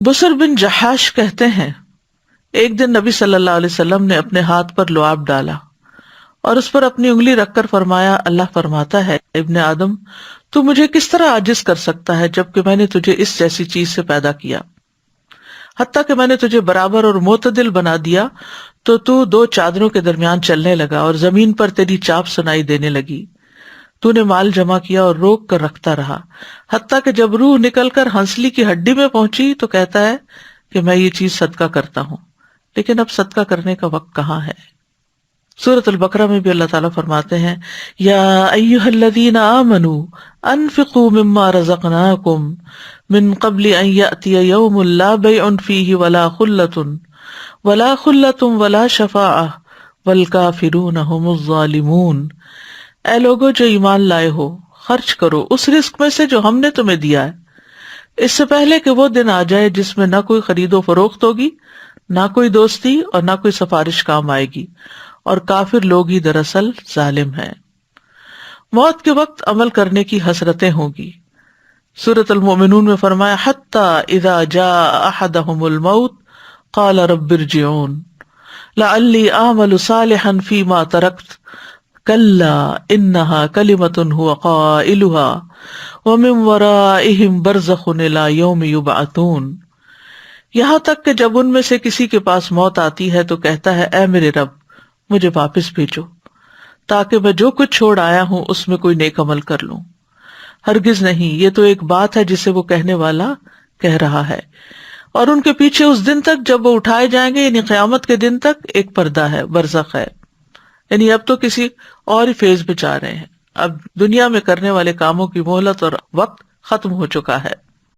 بسر بن جحاش کہتے ہیں ایک دن نبی صلی اللہ علیہ وسلم نے اپنے ہاتھ پر لعاب ڈالا اور اس پر اپنی انگلی رکھ کر فرمایا، اللہ فرماتا ہے ابن آدم تو مجھے کس طرح عاجز کر سکتا ہے جبکہ میں نے تجھے اس جیسی چیز سے پیدا کیا، حتیٰ کہ میں نے تجھے برابر اور معتدل بنا دیا تو دو چادروں کے درمیان چلنے لگا اور زمین پر تیری چاپ سنائی دینے لگی، تو نے مال جمع کیا اور روک کر رکھتا رہا، حتیٰ کہ جب روح نکل کر ہنسلی کی ہڈی میں پہنچی تو کہتا ہے کہ میں یہ چیز صدقہ کرتا ہوں، لیکن اب صدقہ کرنے کا وقت کہاں ہے۔ سورۃ البقرہ میں بھی اللہ تعالیٰ فرماتے ہیں یا ایھا الذین آمنوا انفقوا مما رزقناکم من قبل ان یأتی یوم لا بیع فیہ ولا خلۃ ولا شفاعۃ والکافرون هم الظالمون۔ اے لوگو جو ایمان لائے ہو، خرچ کرو اس رزق میں سے جو ہم نے تمہیں دیا ہے، اس سے پہلے کہ وہ دن آ جائے جس میں نہ کوئی خرید و فروخت ہوگی، نہ کوئی دوستی اور نہ کوئی سفارش کام آئے گی، اور کافر لوگ ہی دراصل ظالم ہیں۔ موت کے وقت عمل کرنے کی حسرتیں ہوں گی۔ سورۃ المؤمنون میں فرمایا حتی اذا جاء احدهم الموت قال رب ارجعون لعلی اعمل صالحا فیما ترکت کلا انها کلمۃ هو قائلها ومن ورائهم برزخ الی یوم یبعثون۔ یہاں تک کہ جب ان میں سے کسی کے پاس موت آتی ہے تو کہتا ہے اے میرے رب مجھے واپس بھیجو تاکہ میں جو کچھ چھوڑ آیا ہوں اس میں کوئی نیک عمل کر لوں۔ ہرگز نہیں، یہ تو ایک بات ہے جسے وہ کہنے والا کہہ رہا ہے، اور ان کے پیچھے اس دن تک جب وہ اٹھائے جائیں گے یعنی قیامت کے دن تک ایک پردہ ہے، برزخ ہے، یعنی اب تو کسی اور ہی فیز پہ جا رہے ہیں، اب دنیا میں کرنے والے کاموں کی مہلت اور وقت ختم ہو چکا ہے۔